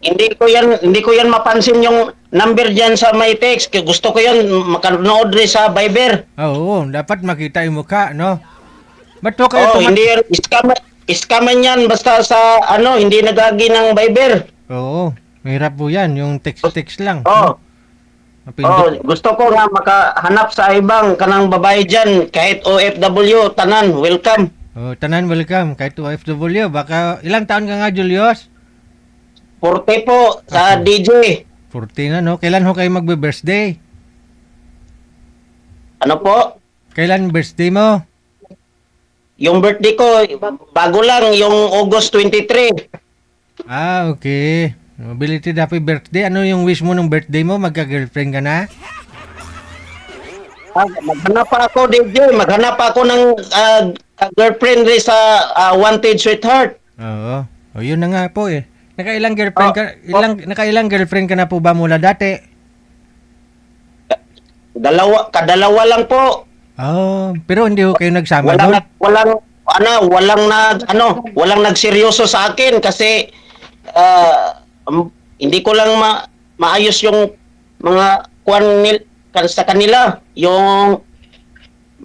hindi ko yan mapansin yung number diyan sa my text. Kaya gusto ko yan makanood rin sa Viber. Oo, dapat makita yung mukha, no? Ba't to kayo Oh, hindi yan scam yan basta sa hindi nagagi ng Viber. Oo, mahirap po yan, yung text-text lang, Oh, no? Mapindot. gusto ko nga makahanap sa ibang kanang babae diyan kahit OFW tanan, welcome. Oh, tanan welcome, kahit OFW. Baka, ilang taon ka nga, Julius? 40 po sa Ako. DJ. 14 na, no? Kailan ho kayo magbe-birthday? Ano po? Kailan birthday mo? Yung birthday ko bago lang yung August 23. Ah, okay. Belated happy birthday. Ano yung wish mo ng birthday mo? Magka-girlfriend ka na? Maghanap pa ako DJ, maghanap pa ako ng girlfriend rin sa Wanted Sweetheart. Oo. O, yun na nga po eh. Nakailang girlfriend ka, nakailang girlfriend ka na po ba mula dati? Kadalawa lang po. Oh, pero hindi ho kayo nagsama doon? Walang nagseryoso sa akin kasi hindi ko lang maayos yung mga sa kanila, yung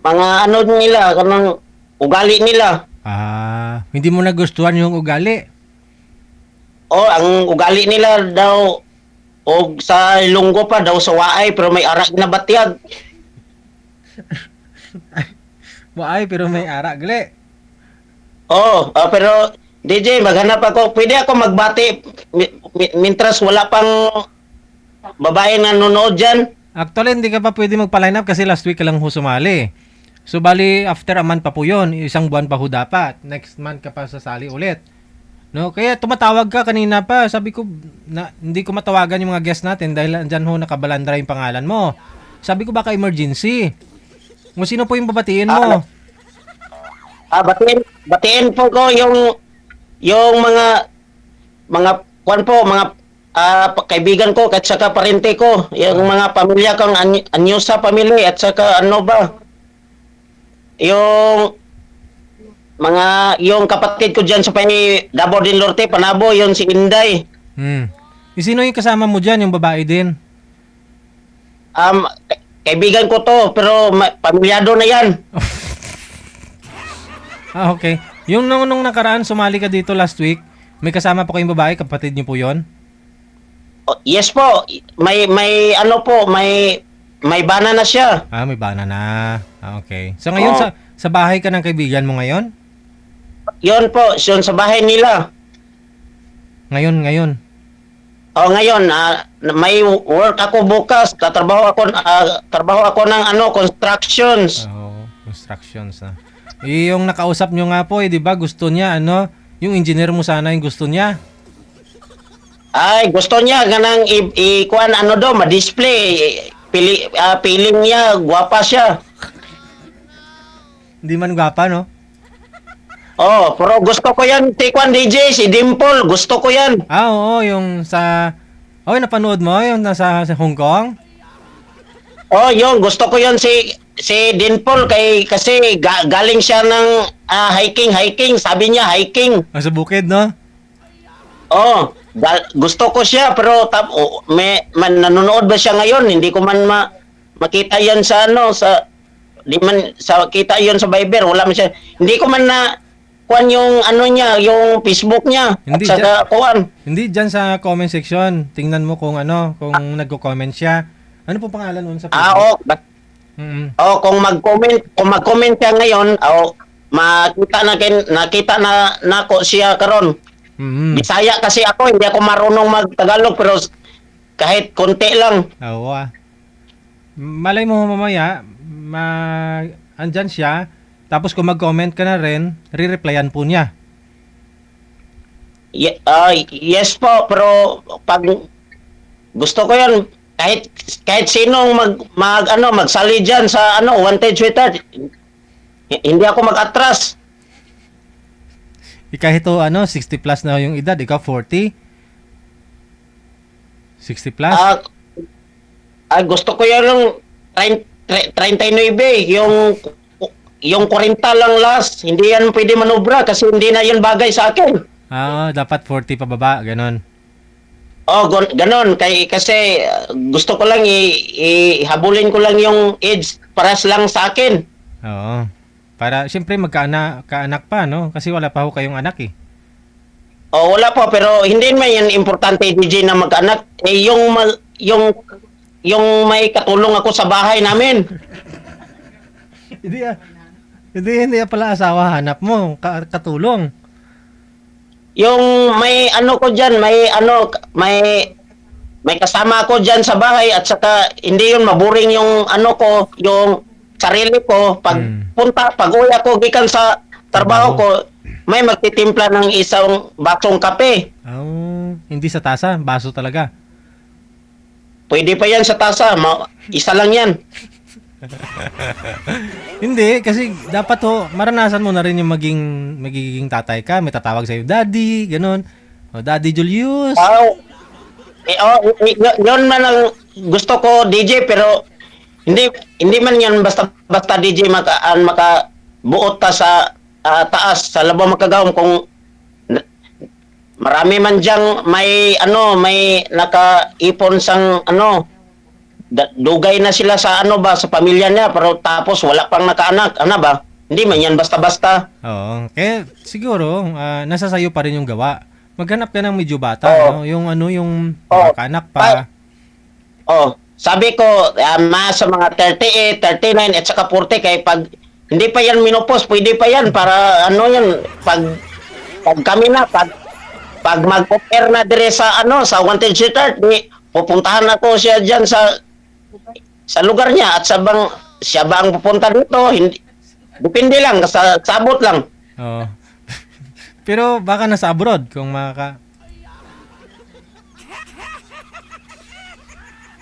mga nila, kanang ugali nila. Ah, hindi mo nagustuhan yung ugali? Ang ugali nila daw sa Ilonggo pa daw sa waay pero may arak na batyag. Waay, pero may ara, gali. Pero DJ, maghanap ako. Pwede ako magbati mintras wala pang babae na nanonood dyan. Actually, hindi ka pa pwede magpa-line up kasi last week ka lang ho sumali. So, bali, after a month pa po yun. Isang buwan pa ho dapat. Next month ka pa sasali ulit. No? Kaya tumatawag ka kanina pa. Sabi ko, hindi ko matawagan yung mga guest natin dahil andyan ho nakabalandra yung pangalan mo. Sabi ko, baka emergency. O sino po yung babatiin mo? Batiin po ko yung mga kwan po, mga kaibigan ko at saka parente ko, yung mga pamilya kong anyo sa pamilya at saka yung kapatid ko diyan sa Davao del Norte, Panabo, yon si Inday. Sino yung kasama mo dyan, yung babae din? Kaibigan ko to, pero pamilyado na yan. Ah, okay. Yung nung nakaraan, sumali ka dito last week, may kasama pa kayong babae, kapatid niyo po yon? Yes po, may bana na siya. Ah, may bana na. Ah, okay. So ngayon, sa bahay ka ng kaibigan mo ngayon? Yon po, yun sa bahay nila. Ngayon. Ngayon, may work ako bukas. Trabaho ako ng constructions. Oh, constructions na. Yung nakausap nyo nga po, di ba, gusto niya, yung engineer mo sana yung gusto niya. Ay, gusto niya ganang ikuan ma-display. Feeling niya, gwapa siya. Hindi man gwapa, no? Pero gusto ko yan, Tikwan DJ, si Dimple, gusto ko yan. Ah, oo, yung sa... napanood mo, yung nasa Hong Kong? Yung gusto ko yan si Dimple kasi galing siya ng hiking, sabi niya hiking. Sa bukid, no? Gusto ko siya pero nanonood ba siya ngayon? Hindi ko man makita yan di man sa kita yon sa Viber, wala man siya. Hindi ko man na kuan yung niya, yung Facebook niya. Hindi at saka kuan. Hindi dyan sa comment section. Tingnan mo kung kung nagko-comment siya. Ano po pangalan nun sa Facebook? Kung mag-comment siya ngayon, nakita na nako siya karon. Bisaya kasi ako, hindi ako marunong mag-Tagalog pero kahit konti lang. Oo. Malay mo mamaya, andyan siya, tapos kung mag-comment ka na rin, re-replyan po niya. Yes po, pero pag gusto ko yan, kahit sinong magsali dyan sa Wanted Sweetheart, hindi ako mag-atras. Kahit 60 plus na yung edad, ikaw 40? 60 plus? Gusto ko yung 39, yung 40 lang last. Hindi yan pwede manobra kasi hindi na yan bagay sa akin. Dapat 40 pababa, ganon. ganon kasi gusto ko lang ihabulin ko lang yung age paras lang sa akin. Oo. Para siyempre kaanak pa, no? Kasi wala pa ho kayong anak eh. Wala po pero hindi man yan importante DJ na mag-anak yung may katulong ako sa bahay namin. Hindi hindi pala asawa hanap mo, katulong. Yung may ano ko diyan, may kasama ako diyan sa bahay at saka hindi yun maburing yung ano ko, yung sarili ko pag-uwi ako gikan sa trabaho ko, may magtitimpla ng isang basong kape. Oh, hindi sa tasa, baso talaga. Pwede pa yan sa tasa, isa lang yan. Hindi, kasi dapat ho, maranasan mo na rin yung magiging tatay ka. May tatawag sa'yo, Daddy, ganun. O, Daddy Julius. Yun man ang gusto ko DJ pero hindi man yan basta DJ makabuot ta sa taas sa labaw makagawom kung marami man diyang may nakaipon sang dugay na sila sa sa pamilya niya pero tapos wala pang nakaanak ba hindi man yan basta-basta. Oo, kaya siguro nasa sayo pa rin yung gawa. Maghanap ka ng medyo bata, no? Yung yung nakaanak pa. Sabi ko sa mga 38, 39 at saka 40 kay pag hindi pa yan minopos, pwede pa yan para yan pag kami na pag mag-offer na dire sa sa wanted shooter, pupuntahan ako siya diyan sa lugar niya at siya ba ang pupunta dito, hindi depende lang sa sabot lang. Oo. Pero baka nasa abroad kung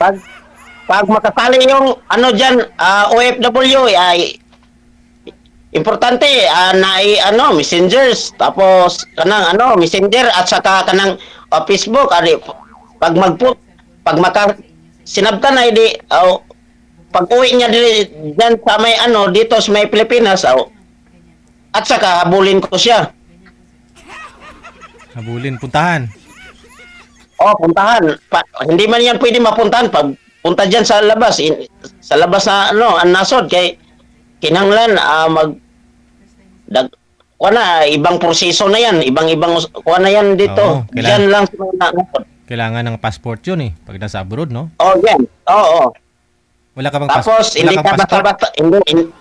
pag makasali yung diyan OFW ay importante na messengers tapos kanang messenger at saka kanang Facebook pag sinabtan na pag uwi niya diyan sa may dito sa may Pilipinas at saka habulin ko siya. Habulin, puntahan. Puntahan. Hindi man yan pwede mapuntahan pag punta diyan sa labas na ang nasod kay kinanglan ibang proseso na yan, ibang kuha na yan dito. Diyan lang kailangan ng passport yun pag nasa abroad, no? Yan. Wala ka bang tapos hindi ka basta-basta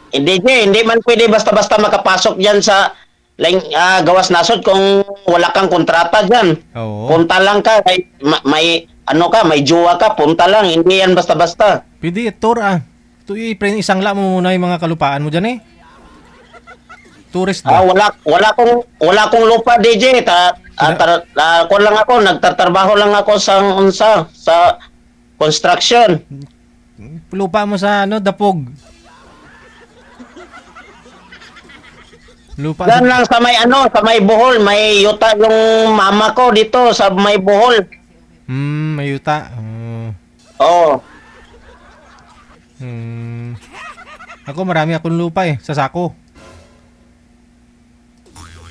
hindi man pwede basta-basta makapasok diyan sa gawas nasod kung wala kang kontrata diyan. Punta lang ka may may jowa ka, punta lang, hindi yan basta-basta. Pwede tour isangla mo muna yung mga kalupaan mo diyan Tourist ba? Wala kong lupa DJ. Ko lang ako, nagtatrabaho lang ako sa construction. Lupa mo sa Dapog. Lupa Dan lang sa may Bohol, may yuta yung mama ko dito sa may Bohol. May yuta. Ako marami akong lupa sa sako.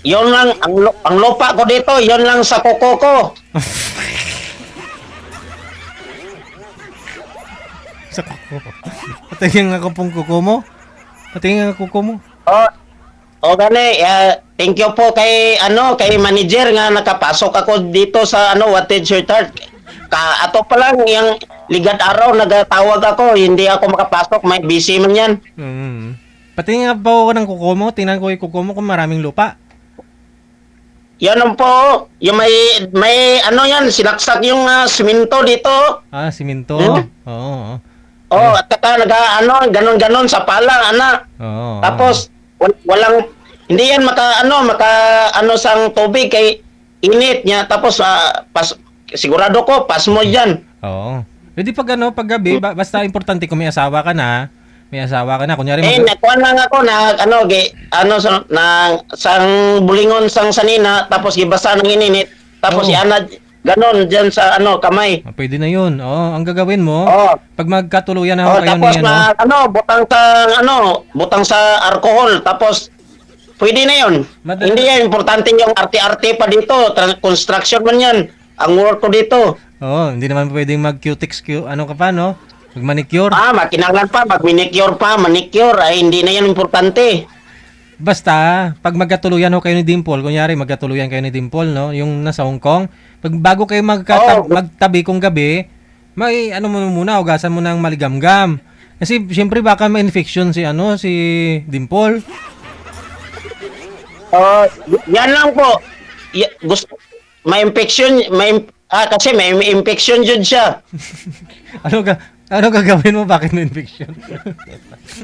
Yon lang ang lupa ko dito, yon lang sa kuko ko. Sa kuko. Patingin nga pong kuko mo. Patingin nga kuko mo. Gani, thank you po kay manager nga nakapasok ako dito sa wanted shooter. Ato pa lang yung ligad araw nagatawag ako, hindi ako makapasok, may busy man yan. Patingin nga po ako ng kuko mo, tingnan ko yung kuko mo kung maraming lupa. Yan po, yung may yan, sinaksak yung simento dito. Simento? Oo. At saka ganon sa pala, Tapos, walang, hindi yan maka sang tubig kay init niya. Tapos, sigurado ko, pas mo dyan. Oo. Hindi pag gabi, basta importante kung may asawa ka na, kunyari nakuha lang ako sang bulingon sang sanina, tapos gibasa ng ininit, tapos ganon dyan sa kamay. Pwede na yun. Ang gagawin mo, pag magkatuluyan na kayo tapos butang sa alcohol, tapos pwede na yun. Hindi yan, importante yung arte-arte pa dito, construction man yan. ang work ko dito. Oo, hindi naman pwedeng mag-cutex, ano ka pa, no? Mag-manicure. Makinanglan pa, mag-manicure pa, manicure, ay hindi na yan importante. Basta, pag magkatuluyan ho kayo ni Dimple, kunyari magkatuluyan kayo ni Dimple, no? Yung nasa Hong Kong, pag bago kayo Oo. magtabi kung gabi, may ano mo muna, hugasan mo ng maligamgam. Kasi syempre baka ma-infection si Dimple. Yan lang po. Gusto, may infection, kasi may infection dyan siya. Ano gagawin mo? Bakit may infection?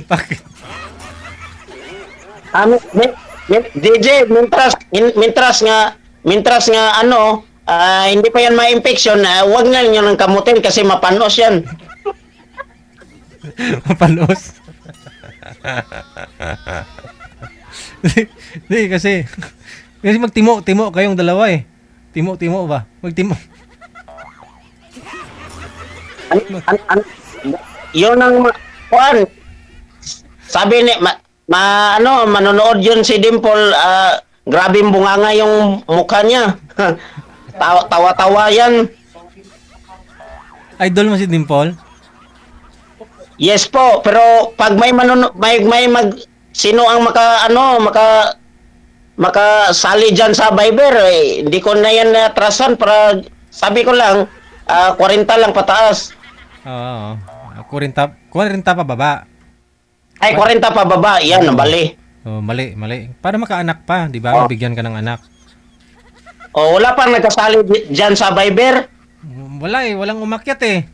Bakit? DJ, mintras nga hindi pa yan ma-infection, wag na nyo nang kamutin kasi mapanos yan. Mapalos. Hindi, kasi magtimo kayong dalawa eh. Timo ba? Magtimo. Yun ang kuan. Sabi ni manonood yun si Dimple, grabe bunganga yung mukha niya. Tawa-tawa yan. Idol mo si Dimple? Yes po, pero pag may sino ang makasali dyan sa Viber, hindi ko na yan natrasan para sabi ko lang 40 lang pataas. Oo. 40 pa baba. Ay 40 pa baba, yan bali. Oh, mali. Para makaanak pa, 'di ba? Mabigyan ka ng anak. Wala pang nagkasali dyan sa Viber. Wala eh, walang umakyat eh.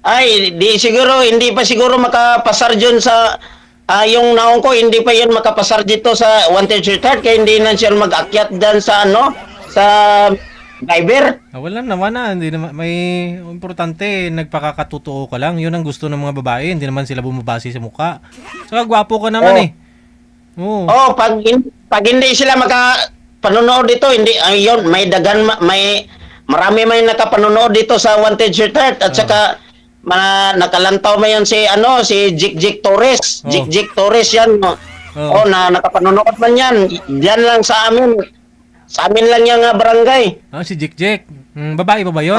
Ay, hindi pa siguro makapasar dyan sa yung naong ko, hindi pa yan makapasar dito sa Wanted Retard kaya hindi na siya mag-akyat dyan sa sa Viber. Wala naman hindi naman may importante, nagpakakatotoo ka lang. 'Yun ang gusto ng mga babae, hindi naman sila bumabase sa mukha. Saka gwapo ka naman eh. Oo. Pag hindi sila panonood dito, hindi ayun, marami may nakapanonood dito sa Wanted Retard at saka nakalantaw mo yan si Jik Torres. Jik Torres yan. Nakapanonood man yan. Diyan lang sa amin. Sa amin lang yung barangay. Si Jik. Babae pa ba yun?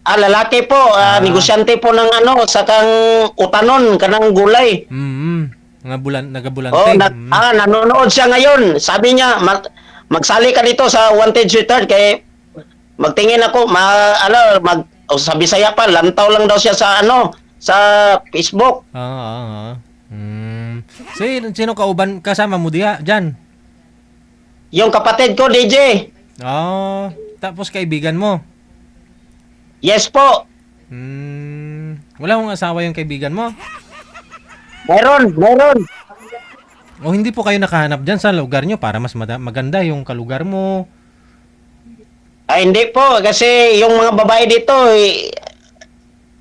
Lalaki po. Negosyante po ng sa kang utanon, kanang gulay. Nagabulante. Nanonood siya ngayon. Sabi niya, magsali ka dito sa Wanted Retard kay magtingin ako, sa Bisaya pa, lantaw lang daw siya sa sa Facebook. Sino kauban kasama mo diyan? Yung kapatid ko, DJ. Tapos kaibigan mo? Yes po. Wala mong asawa yung kaibigan mo? Meron. O hindi po kayo nakahanap dyan sa lugar nyo para mas maganda yung kalugar mo? Ay, hindi po. Kasi yung mga babae dito,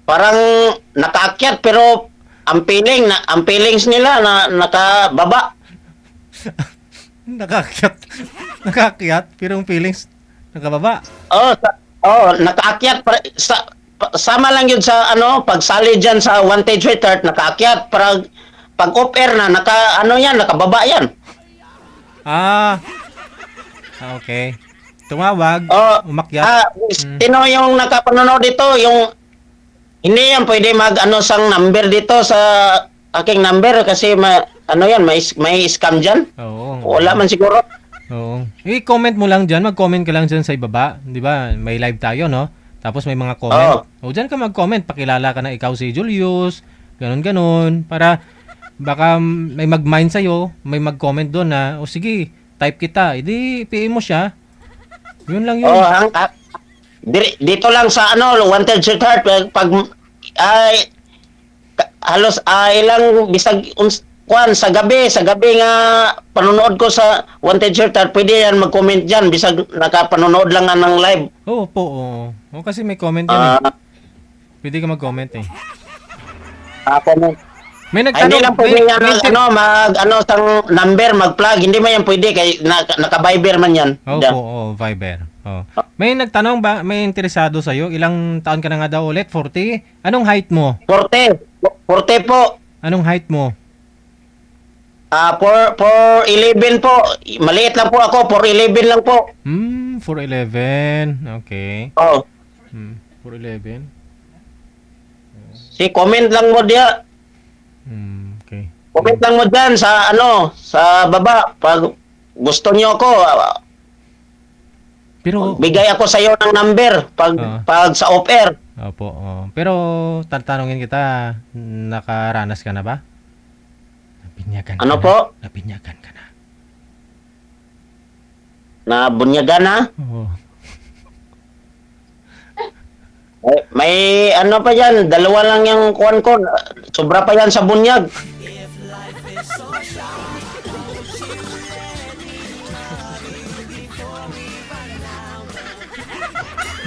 parang nakaakyat pero ang feelings nila na nakababa. Nakaakyat pero ang feelings nakababa. Nakaakyat sama lang yun sa pagsali diyan sa Wanted Retard, nakaakyat para pag off air na nakababa yan. Okay. Tumawag, umakyat. Sino yung nakapanonood dito, yung hindi yan pwede sang number dito sa aking number kasi may scam dyan. Wala man siguro. I-comment mo lang dyan, mag-comment ka lang dyan sa ibaba, di ba? May live tayo, no? Tapos may mga comment. Dyan ka mag-comment, pakilala ka na ikaw si Julius, ganun, para baka may mag-mind sa'yo, may mag-comment doon na, sige, type kita, edi PM mo siya. Yun lang yun. Dito lang sa Wanted Retard pag halos ilang bisag sa gabi nga panonood ko sa Wanted Retard, pwede yan mag-comment diyan bisag nakapanonood lang ng live. Kasi may comment yan eh. Pwede ka mag-comment eh. Comment. May hindi lang pwede sang number mag-plug, hindi man yan pwede kay naka-Viber man yan. Viber. May nagtanong ba, may interesado sa iyo? Ilang taon ka na nga daw ulit? 40? Anong height mo? 40 po. Anong height mo? For 11 po. Maliit lang po ako, for 11 lang po. 411. Okay. Oh, 411. si comment lang mo diya. Okay. Comment lang mo dyan sa sa baba. Pag gusto niyo ako, Pero bigay ako sa iyo ng number pag sa off-air. opo. Pero tatanungin kita, nakaranas ka na ba? Napinyagan ka Ano na? po? Napinyagan ka na. Nabunyagan na. Oo. May ano pa yan, dalawa lang yung kuwan ko. Sobra pa yan sa bunyag.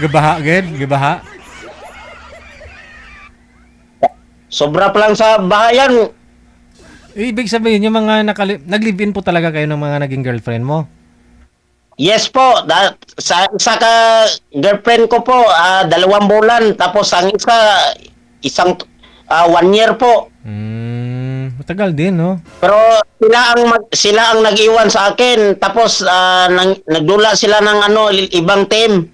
Gabaha, ged? Gabaha? Sobra pa lang sa bahayan. Ibig sabihin, yung mga nag-live-in po talaga kayo ng mga naging girlfriend mo? Yes po, sa girlfriend ko po, 2 bulan. Tapos ang isang 1 year po. Matagal din, no? Pero sila ang nag-iwan sa akin. Tapos nagdula sila ng ibang team.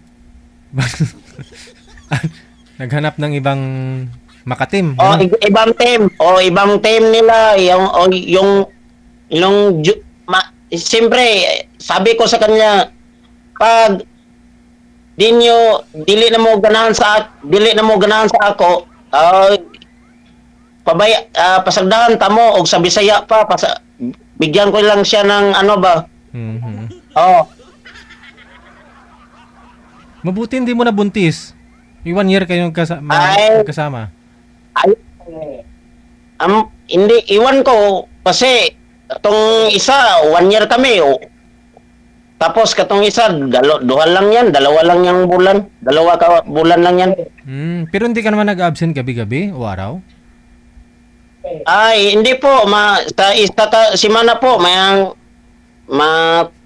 Naghanap ng ibang makatim. O Ano? ibang team nila siyempre sabi ko sa kanya, pag dili na mo ganahan sa ako, pasagdahan ta mo og sa Bisaya pa, bigyan ko lang siya ng Mhm. Oh, Mabuti hindi mo nabuntis. Yung 1 year kayong Ay. kasama. ay hindi iwan ko kasi itong isa 1 year kami. Tapos katong isa dalawa lang yung bulan. 2 bulan lang yan. Pero hindi ka naman nag-absent gabi-gabi o araw? Ay, hindi po. Sa isa simana po,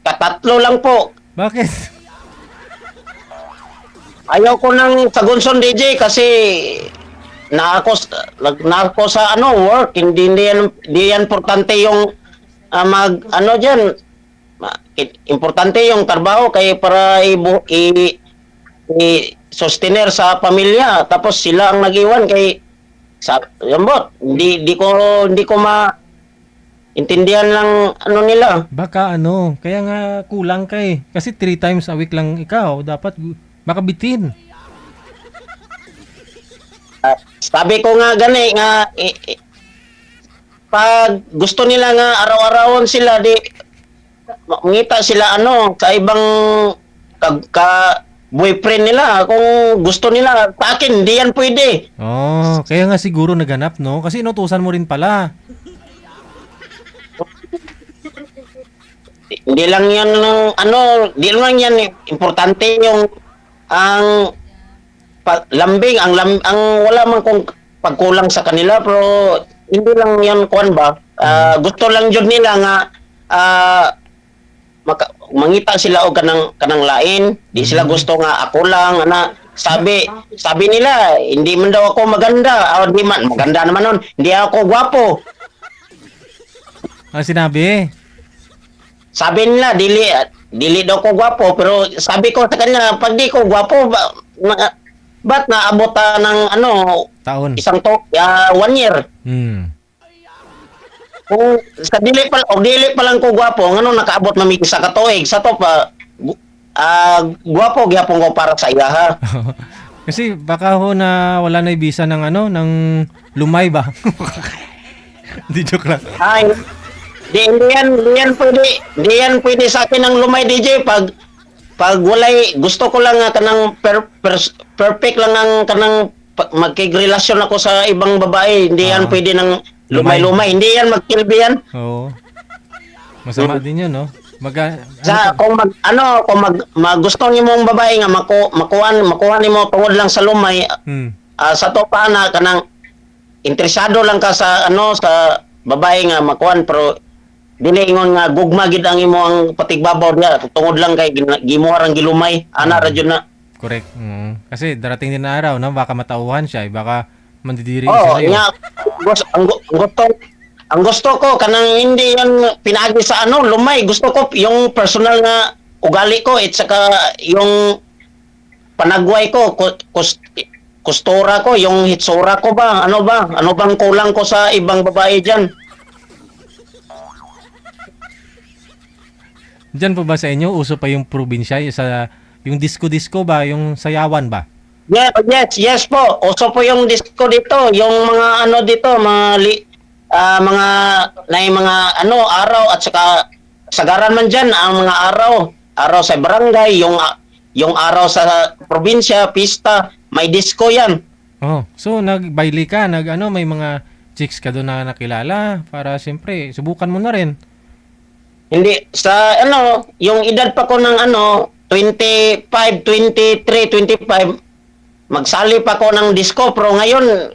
katatlo lang po. Bakit? Ayaw ko ng sagunson DJ kasi na ako sa work. Hindi yan importante yung diyan. Importante yung trabaho kay para i-sustainer sa pamilya. Tapos sila ang nag-iwan kay yambot. Hindi ko intindihan lang nila. Baka kaya nga kulang ka eh. Kasi 3 times a week lang ikaw. Dapat makabitin. Sabi ko nga gani nga pag gusto nila nga araw-arawon sila mangita sila sa ibang boyfriend nila kung gusto nila. Sa akin hindi yan pwede. Kaya nga siguro naganap, no? Kasi inutusan mo rin pala. Hindi lang yan di lang yan importante yung ang lambing ang wala man kung pagkulang sa kanila, pero hindi lang yan kuan ba. Gusto lang jud nila nga mangita sila og kanang lain. Di sila gusto nga ako lang sabi nila hindi man daw ako maganda. Di man maganda naman nun. Hindi ako gwapo. Sinabi? Sabi nila dili daw ko gwapo, pero sabi ko sa kanya pag di ko gwapo ba't naabot ng Taon? 1 year. Kung sa dili pa lang ko gwapo, ngano nakaabot na sa katuig sa to pa gwapo gyapon ko para sa iya ha. Kasi baka na wala na visa ng ng lumay ba? Di joke lang. Ay, hindi yan pwede sa akin ng lumay DJ pag walay gusto ko lang nga kanang perfect lang ang kanang magkigrelasyon ako sa ibang babae. Hindi yan pwede ng lumay-lumay. Hindi yan magkilbi yan. Oo. Masama din 'yun, no? Kung gusto niyo mong babae nga makuha nimo tungod lang sa lumay, sa to pa na kanang interesado lang ka sa sa babae nga makuan, pero dili ingon nga gugma gid ang imo ang patigbabaw niya tungod lang kay gimuhar ang gilumay ana ra jud na. Correct. Kasi darating din na araw na baka matauhan siya, baka mandidiri siya sa'yo. Nya Ang gusto ko kanang hindi yan pinagi sa ano, lumay. Gusto ko yung personal na ugali ko at saka yung panagway ko, kustura ko, yung hitsura ko ba? Ano ba? Ano bang kulang ko sa ibang babae diyan? Diyan po ba sa inyo, uso pa yung probinsya, yung disco-disco ba, yung sayawan ba? Yes po. Uso po yung disco dito, yung mga ano dito, mga mga ano araw at saka sagaran man diyan ang mga araw sa barangay, yung araw sa probinsya, pista, may disco yan. Oh, so nagbaili ka, may mga chicks ka doon na nakilala para siyempre subukan mo na rin. Hindi sa ano, yung edad pa ko ng ano 25, 23, 25 magsali pa ko ng disco pero ngayon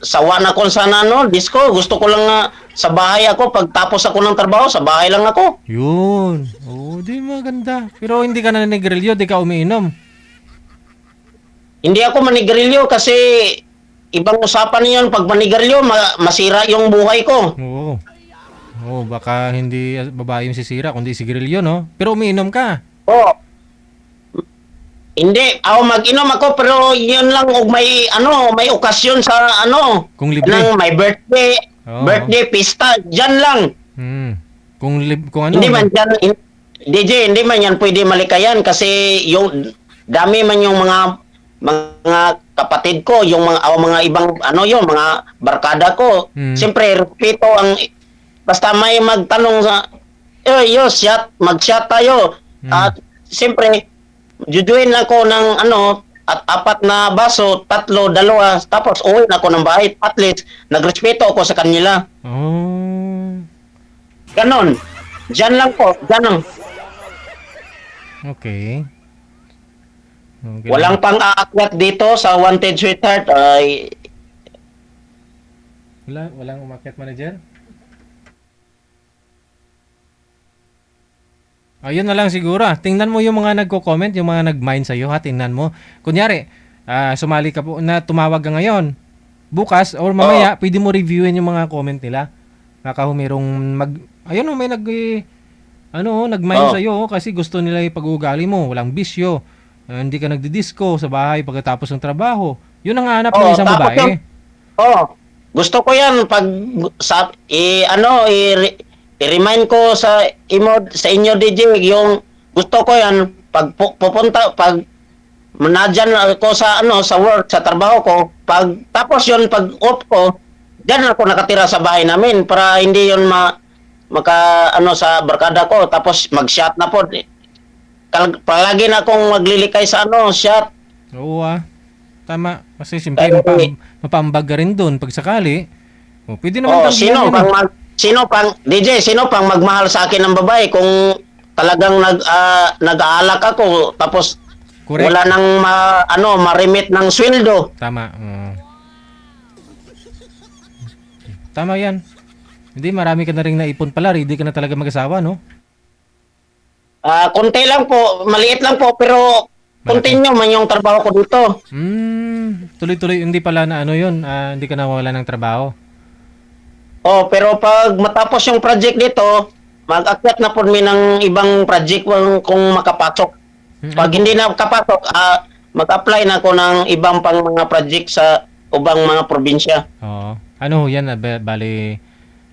sawa na ko sa ano, disco. Gusto ko lang nga sa bahay ako pagtapos ako ng trabaho, sa bahay lang ako. Yun. Oh, di maganda. Pero hindi ka na nanigrilyo, di ka umiinom. Hindi ako manigarilyo kasi ibang usapan niyon pag manigarilyo masira yung buhay ko. Oo. Oh, baka hindi babae yung sisira, kundi si Grillo, no? Pero umiinom ka. Oh. Hindi, ako mag-inom ako pero yun lang og may ano, may okasyon sa ano, Kung libre. ng may birthday, Oo. birthday pista, diyan lang. Kung ano. Hindi man yan, DJ, hindi man yan pwede malikayan kasi yung dami man yung mga kapatid ko, yung mga ibang ano yung mga barkada ko. Siyempre, respeto ang basta may magtanong sa mag-shot tayo. At siyempre, jujuin ako ng ano at 4 na baso, 3, 2, tapos uwi na ako ng bahay. At least, nagrespeto ako sa kanila. Oh. Ganon. Diyan lang po. Diyan lang. Okay. Okay. Walang pang-aakyat dito sa Wanted Sweetheart. Ay, Walang umakyat manager? Ayun na lang siguro. Tingnan mo yung mga nagko-comment, yung mga nag-mind sa'yo, ha? Tingnan mo. Kunyari, sumali ka po na tumawag ka ngayon. Bukas or mamaya, pwede mo reviewin yung mga comment nila. Baka humirong ayun, may nag-mind sa'yo kasi gusto nila yung pag-uugali mo. Walang bisyo. Hindi ka nagdi-disco sa bahay pagkatapos ng trabaho. Yun ang hanap ng isang babae. Gusto ko yan pag i-remind ko sa inyo DJ yung gusto ko yan pag pupunta pag nandiyan ako sa sa work sa trabaho ko pag tapos yun pag off ko diyan ako nakatira sa bahay namin para hindi yun sa barkada ko tapos mag-shot na po. Palagi na akong maglilikay sa shot. Oo tama. Kasi siyempre mapaambag ka rin doon pag sakali. Pwede naman sino pang magmahal sa akin ng babae kung talagang nag-aalak ako tapos correct. Wala nang ma-remit ng sweldo. Tama. Tama yan. Hindi, marami ka na rin naipon pala. Ready ka na talaga mag-asawa, no? Konti lang po, maliit lang po, pero continue man yung trabaho ko dito. Tuloy-tuloy, hindi pala na yun, hindi ka nawawala ng trabaho. Pero pag matapos yung project dito, mag-akyat na po ng ibang project kung makapasok. Pag hindi na makapasok, mag-apply na ako ng ibang pang mga project sa ubang mga probinsya. Oo. Ano yan, bali,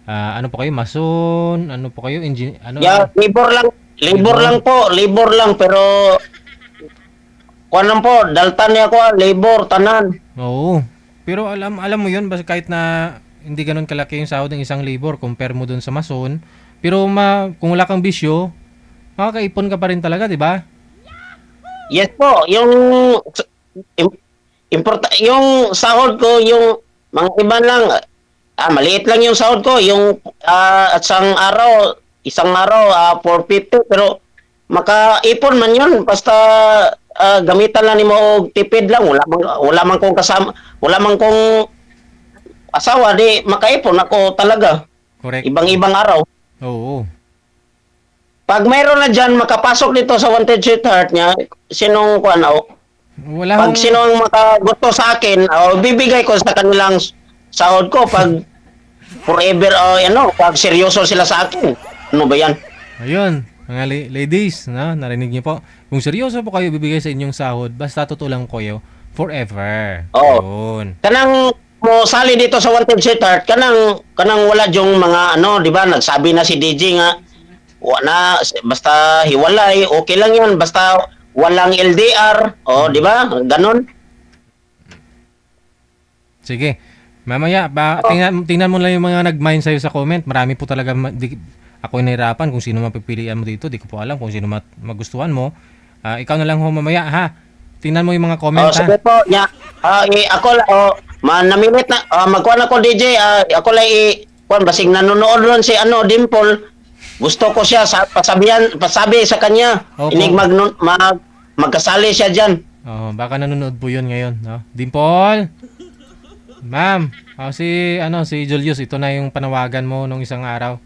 ano po kayo, mason, ano po kayo, Labor lang pero kuan po, daltan niya ako, labor tanan. Oo. Pero alam mo 'yun, basta kahit na hindi ganoon kalaki yung sahod ng isang labor compare mo dun sa mason, pero kung wala kang bisyo, makakaipon ka pa rin talaga, 'di ba? Yes po, yung sahod ko, yung mga iba lang maliit lang yung sahod ko, yung isang araw 450 pero makaipon man yun basta gamitan lang nimo og tipid lang wala man kong kasama wala man kong asawa di makaipon ako talaga. Correct. Ibang araw. Oo. Pag mayroon na diyan makapasok dito sa Wanted Sweetheart niya sinong pag sinong makagusto sa akin bibigay ko sa kanilang sahod ko pag forever, pag seryoso sila sa akin. Ano ba yan? Ayun, mga ladies, no? Narinig niyo po. Kung seryoso po kayo bibigay sa inyong sahod, basta tutulang ko kayo forever. Oo. Ayun. Kanang mo sali dito sa Wanted Sweetheart, kanang wala yung mga di ba, nagsabi na si DJ nga, wala, basta hiwalay, okay lang yan, basta walang LDR, di ba? Ganon. Sige. Mamaya, tingnan mo lang yung mga nag-mine sa'yo sa comment. Marami po talaga, ako nahirapan kung sino mapipilian mo dito. Di ko po alam kung sino magustuhan mo. Ikaw na lang ho mamaya, ha? Tingnan mo yung mga comment, ha? Sige po, ako namimit na, magkuhan ako DJ, ako lang basig nanonood nun si Dimple. Gusto ko siya, pasabi sa kanya, Opo. inig magkasali siya dyan. Baka nanonood po yun ngayon, no? Dimple! Ma'am, si Julius, ito na yung panawagan mo nung isang araw.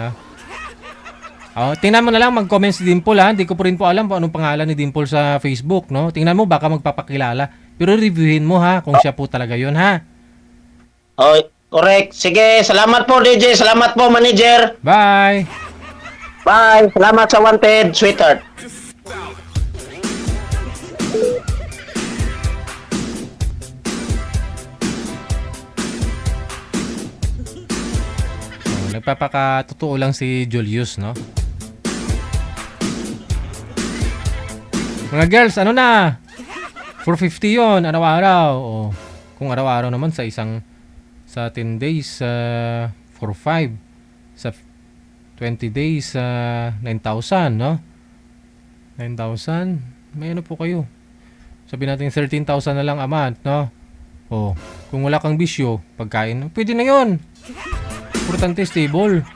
Ha? Tingnan mo na lang, mag-comment si Dimple, ha? Hindi ko po rin po alam kung anong pangalan ni Dimple sa Facebook, no? Tingnan mo, baka magpapakilala. Pero reviewin mo, ha? Kung siya po talaga yun, ha? Correct. Sige, salamat po DJ, salamat po manager. Bye! Bye, salamat sa Wanted Sweetheart. Nagpapakatotoo lang si Julius, no? Mga girls, ano na? 450 yon araw-araw. Kung araw-araw naman sa 10 days, 4-5. Sa 20 days, 9,000, no? 9,000. May ano po kayo? Sabihin natin 13,000 na lang a month, no? Kung wala kang bisyo, pagkain, pwede na yon. Importante stable.